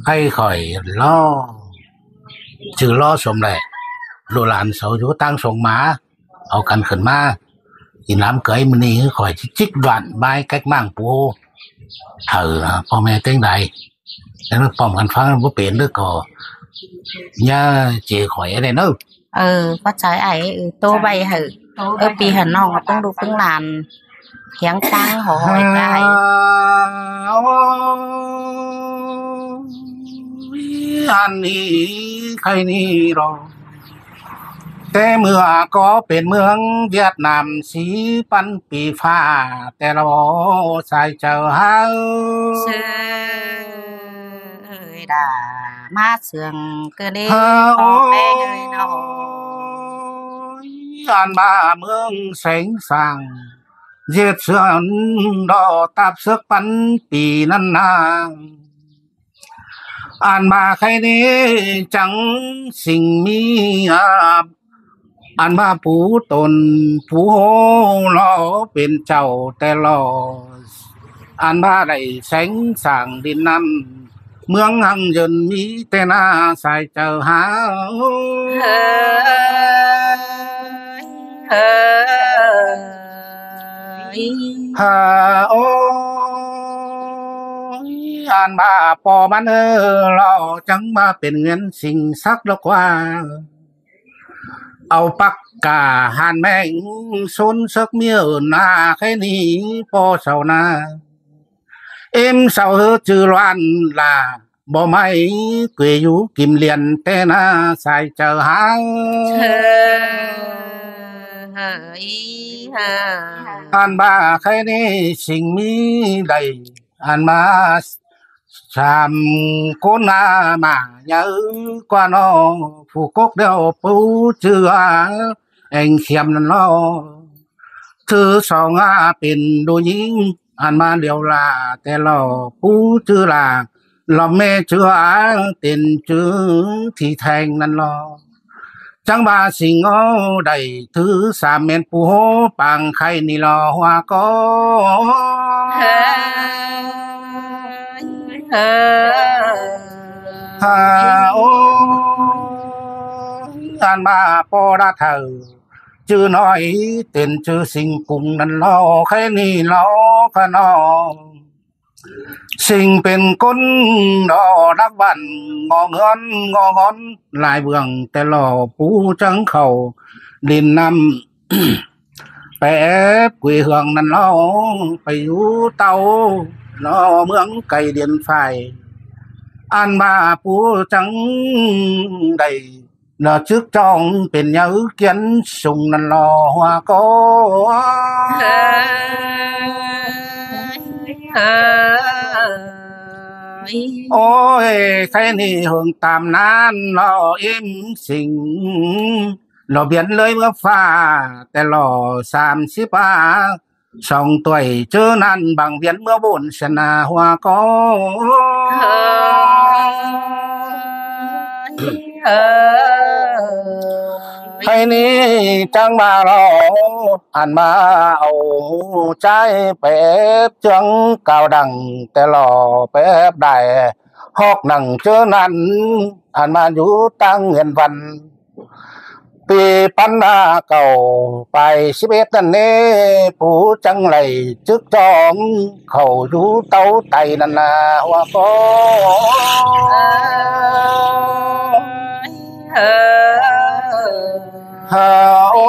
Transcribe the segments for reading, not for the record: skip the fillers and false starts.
ให้ข่อยล้อชื่อล้อสมแหละลูกหลานเสาอยู่ตั้งส่งมาเอากันขึ้นมากินน้ำเกยมื้อนี้ข่อยสิจิกด่านบายแก๊กมั่งปูพ่อแม่เต็งใดแล้วป้อมกันฟังบ่เป็นเด้อก็ย่าเจข่อยได้เนาะก็ใจไอ้โตใบหึปีหันน้องก็ต้องดูพึ่งหลานเพียงฟังหอยได้อันนี้ใครนี่รอแต่เมื่อก็เป็นเมืองเวียดนามสีปันปีฟ้าแต่เราใส่เจ้าเฮาดามาเสืองก็ได้ออกแป้งเลยเนาะอันมาเมืองแสงสางเย็ดเสือนดอตับเสือกปันปีนั้นนางอันมาใครนี้จังสิ่งมีอันมาปูตนปูโหลอเป็นเจ้าแต่ลออันมาได้แสงสางดินนั้นเมืองหังยนมีแต่หน้าใส่เจ้าหาโอ้อันมาปอมันเราจังมาเป็นเงินสิ่งสักดอกว่าเอาปักกาหานแมงซนสักเมียหน้าแค่นี้พอเศร้านาเอ็มเศร้าจือลวันลาบ่ไม่กวยอยู่กิมเลียนแต่หน้าใส่เจ้าหาอันบ้าใครนี้สิ่งมีใดอันมาสามคนมาเยอะกว่าน้องผู้กกเดียวปูเจือเองเขียมนั่นล้อถือสองเป็นดูยิงอันมาเดียวลาแต่ล้อปูเจือลาล้อแม่เจือเต็นจือที่แทงนั่นล้อจังบาสิงเอาได้ถือสามเม่นปูโหปังไข่นี่ล้อหัวก็โอ้อันมาปอระเธอจื้อน้อยเต้นจื้อสิ่งกุงนั่นล้อแค่นี้ล้อขนองสิ่งเป็นคนดอรักบ้านงอเงินงองอนหลายเบื้องแต่ล้อปูจังเข้าดินน้ำแปบกุยเฮืองนั่นล้อไปอยู่เตาล้อเมืองไก่เดียนไฟอันมาปูจังได้เนาะจึกจองเป็นยาเกียนส่งนั่นรอหัวก็โอ้ยใครนี่หึงตามนั้นรออิ่มสิ่งรอเบียนเลยเมื่อฟ้าแต่รอ30ป่าส่องตัวเจอนั้นบางเวียนเมื่อบนชนะหัวก็ใครนี้จังมารออันมาเอาใจแป๊บจังก้าวดังแต่รอแป๊บได้ฮอกนั่งเจอนั้นอันมาอยู่ตั้งเงินวันปีปันนาเก่าไป11นั่นนี่ผู้จังไหลจึกจอมเข้าอยู่เตาไตนั่นน่ะว่าก็โอ้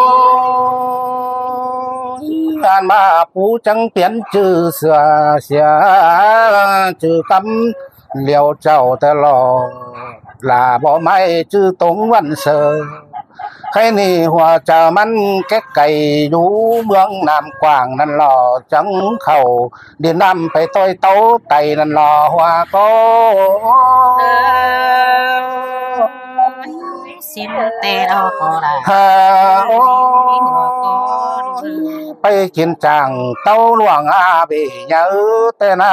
งานมาผู้จังเปลี่ยนชื่อเสียชื่อกำเหลียวเจ้าแต่รอลาบ่ไม่ชื่อตรงวันเสอใครนี่หัวจะมันแก๊กไก่อยู่เมืองน้ำกว้างนั่นหล่อจังเข้าดินน้ำไปต้อยเต้าไตนั่นหล่อหัวก็สินแต่ดอกก็ได้ไปกินจังเต้าหลวงอาเบยเยอะแต่น้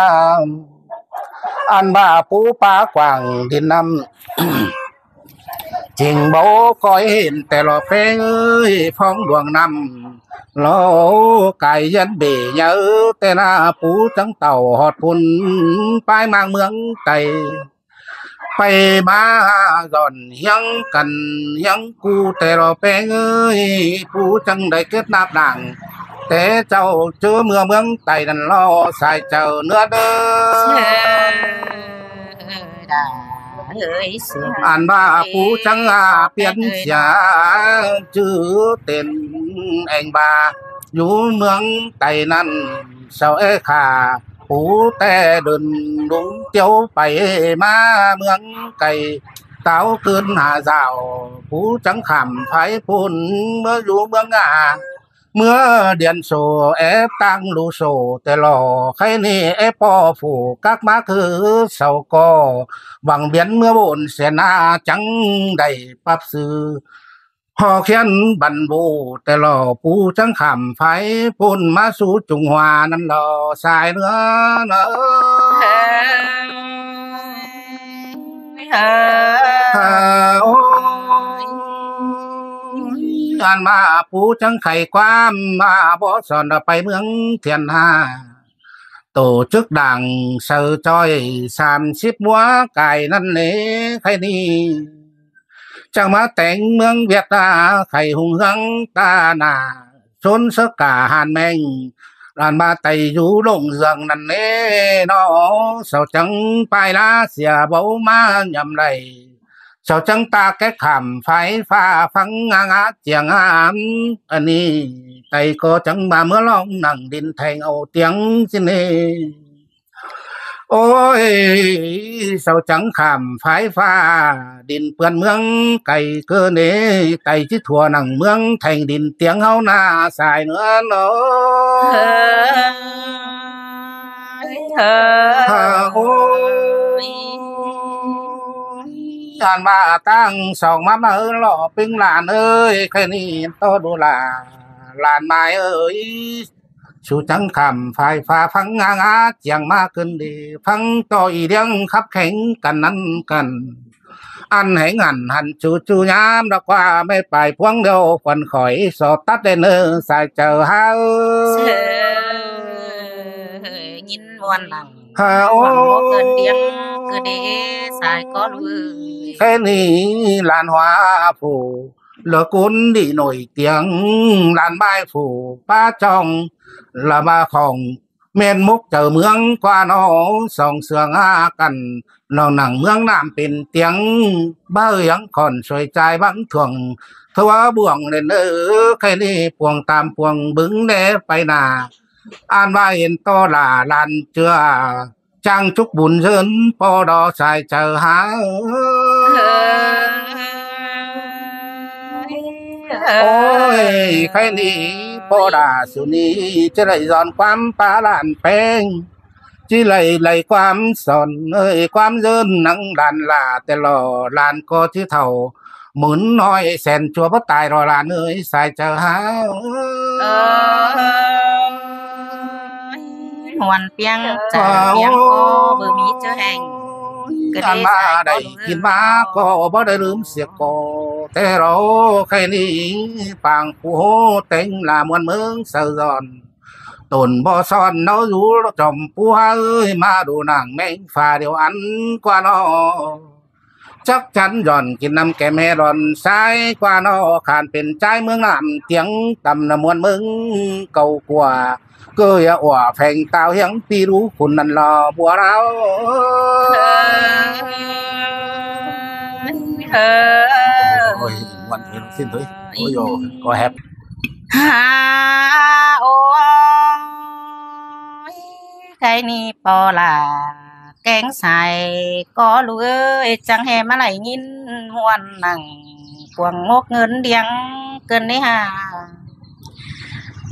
ำอันบ้าปูปากว้างดินน้ำจริงบ่ก็เห็นแต่ละเพลงฟ้องดวงนำโลไก่ยันเบยเยอะแต่หน้าปูจังเต่าหอดพุ่นไปมางเมืองไก่ ไปมาย้อนเฮียงกันเฮียงกูแต่รอแปงเอ้ยผู้จังได้เกิดนับดังแต่เจ้าเจอเมืองไต้นั่นรอสายเจ้าเนื้อเด้ออ่านว่าผู้จังเปลี่ยนเสียชื่อเต้นเองบาอยู่เมืองไต้นั้นเสาเอขาผู้แต่เดินลุงเตียวไปมาเมืองไก่เต้าขึ้นหาเจ้าผู้จังขำไผพุ่นเมื่ออยู่เมืองเมื่อเดือนโซแอบตั้งลูโซแต่รอใครนี่ไอ้ปอผู้กักมาคือเสาก็หวังเบียนเมื่อบนเสนาจังได้ปรับซื้อพอเขียนบันบูแต่รอผู้จังขำไผพุ่นมาสู่จุงหวานั้นรอสายเนื้อเนออันมาผู้จังไข่ความมาบ่สอนไปเมืองเทียนหาโตจึกดังเสือจ้อย30หัวไก่นั่นแหละใครนี่จังมาแต่งเมืองเวียดนาไข่หุงหังตาหน้าชนสกาหานแมงร้านมาไตอยู่ลงเรืองนั่นแหละเนาะเสาจังไปลาเสียเบามายำไรเสาจังตาแก้ขำไฟฟ้าฟังงางาเจียงามอันนี้ไตก็จังมาเมื่อลองนั่งดินแทงเอาเตียงสิเนโอ้ยเสาจังขำไฟฟ้าดินเปื้อนเมืองไก่เกินเนไตที่ทั่วนั่งเมืองแทงดินเตียงเฮาหน้าสายเนื้อเนาะโอ้ยอ่านมาตั้งสองมาเออหล่อปิงหลานเอ้ยแค่นี้โตดูหลานไม้เอ้ยสู่จังคำไฟฟ้าฟังงางาเจียงมาขึ้นดีฟังต่ออีเดียงขับแข่งกันนั้นกันอันให้งันหันจูยามดอกว่าไม่ไปพวงเดียวควันข่อยสอตัดได้เนอสายเจอหายินมวนนั่งโอ้เกินเตียงคือเดสายก็รู้แค่นี้ลานหัวผู้เหลือกุนดีหน่อยเตียงลานไม้ผู้ป้าจองละมาของเม่นมุกเจอเมืองกว่าน้องสองเสืองกันเราหนังเมืองน้ำเป็นเตียงบ้ายังก่อนสวยใจบังถ่วงทว่าบ่วงเล่นแค่นี้พวงตามพวงบึงแลไปหน้าอ่านว่าเห็นตอลาลานเจือจังจุกบุญเชิญปอดอสายเจอหาโอ้ยใครนี่ปอดาสุนีจะได้สอนความปาลานแปงจิไหลความสอนความเดินนังลานลาแต่รอลานก็ที่เท่าหมุนน้อยแสนชั่วบ่ตายรอลานสายเจอหาหวนเปียงเจอเปียงก็บ่มีเจอแห่งก็ได้กินมาก็บ่ได้ลืมเสียก็แต่เราแค่นี้ฟังผู้แต่งลามวนเมืองเสะย้อนตนบ่ซ่อนเนาอยู่จอมปัวมาดูหนังแม่งฟ้าเดียวอันกว่าน้อจักจันย่อนกินน้ำแก่แม่ร้อนสายกว่าน้อขานเป็นใจเมืองน้ำเตียงตำน้ำมวนเมืองเก่ากว่าก็อย่าอ่วแฝงตาวยังปีรู้คุณนั่นรอบัวเราโอ้ยวันเห็นสิ้นเลยโอ้ยก็แฮปโอ้ยใครนี่ปอล่ะแกงใส่ก็รู้เอ้ยจังแฮมาไหลยินมวนนั่งพวงงกเงินเดียงเกินได้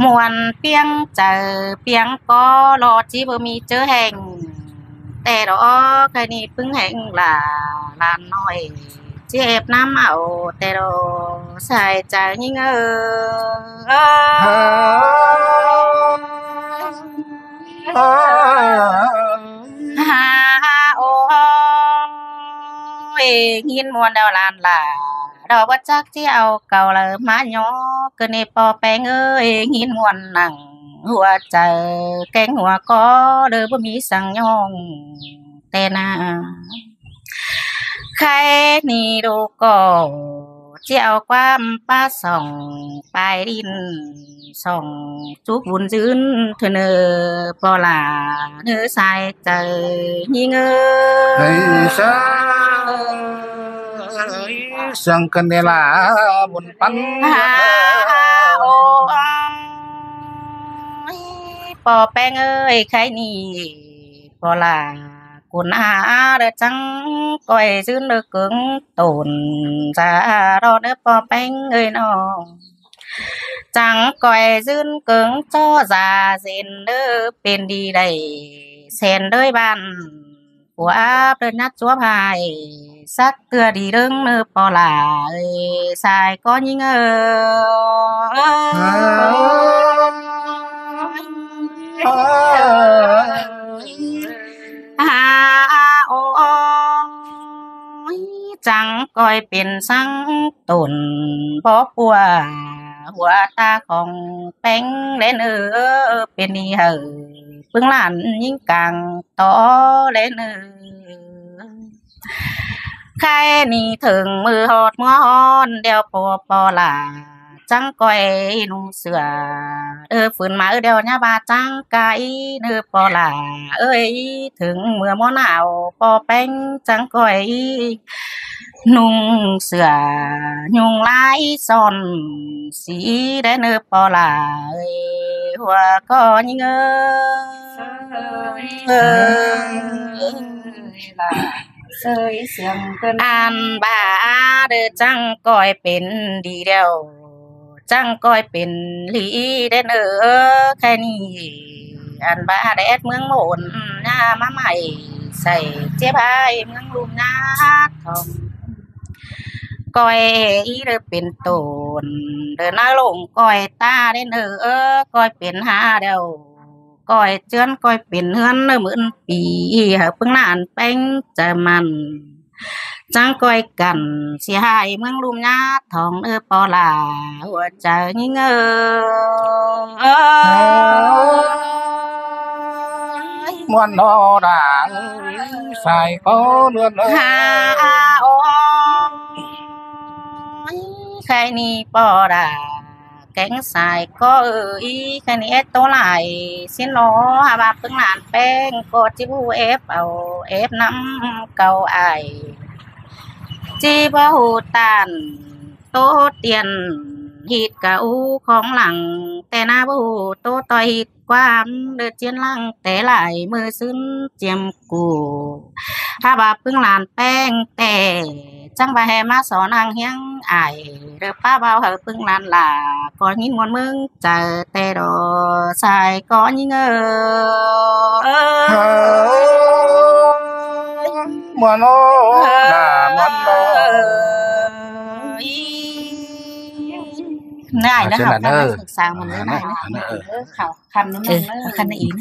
มวนเปียงเจอเปียงก็รอจีบ่มีเจอแห่งแต่ดอกใครนี่พึ่งแห่งล่ะลานน้อยเจ็บน้ำเอาแต่ดอกใส่ใจยิ่งโอ้ยยินมวนดาวลานล่ะดอกว่าจักที่เอาเก่าเลยมาย่อเกินในปอแปงเอ้ยหินมวนนั่งหัวใจแกงหัวก็เด้อบ่มีสั่งย่องแต่นา ใครนี่ดูก็เจียวความป้าส่องปลายดินส่องจุกบุญจืนเธอเนอปอลาเนื้อสายเจอยิงsa sang candela buồn pan โอ้ปอแป้งเอ้ยใครนี่ปอลากุนอาเดจังก้อยซื่นเด้อเกิงตูนจารอเด้อปอแป้งเอ้ยน้องจังก้อยซื่นเกิงจ้อจาเส้นเด้อเป็นดีได้เส้นเด้ยบ้านหัวเดินนัดจัวพายสักเตือดีเรื่องเด้อปอลาเอ้ยสายก็ยิงโอ้ยจังก้อยเป็นสังตนบ่ปัวหัวตาของแป้งเล่นเป็นนี่เหอปึงหลานยิ่งกลางต่อเล่นใครนี่ถึงมือหอดมือฮ้อนเดียวปอลาจังก้อยนุ่งเสือฝืนมาเดียวเนี่ยบาจังไก่ปอลาเอ้ยถึงเมื่อมอหนาวปอแป้งจังก้อยนุ่งเสือยุงลายซ่อนสีได้ปอลาเอ้ยหัวก็ยิงเสยเสียงเกินอันบาจังก้อยเป็นดีเดียวจังก้อยเป็นลีได้แค่นี้อันบาแดดเมืองโหนหน้ามาใหม่ใส่เจี๊ยบายเมืองลุมนาทองก้อยเป็นตูนเดินหน้าลงก้อยตาได้ก้อยเป็นหาเดียวก้อยเจือนก้อยเป็นเฮือนเหมือนปีเพิ่งนานแป้งจะมันจังก้อยกันเสียหายเมืองลุมนาทองปอลาหัวใจยิงมวนนอดาสายก็เลือนโอ้ใครนี่ปอดาแกงสายก็แค่นี้ตัวหลายสิโนหาบาเพิ่งหลานแป้งก็จิบูเอฟเอาเอฟน้ำเก่าไอจีบหูตันโตเตียนฮิตกะอูของหลังแต่หน้าบูโตต่อยฮิตความเดือดเจียนลังแต่หลายมือซึ้นเจียมกูถ้าบาเพิ่งหลานแป้งแต่จังบาแฮมาสอนอังเฮียงไอเด้อป้าเบาเพิ่งหลานหล่าก่อนยินมวนมึงเจอแต่ดอสายก่อนยิงมวนโนดามวนโนง่ายนะครับการศึกษามันง่ายนะเขาคำนั้นคันอีก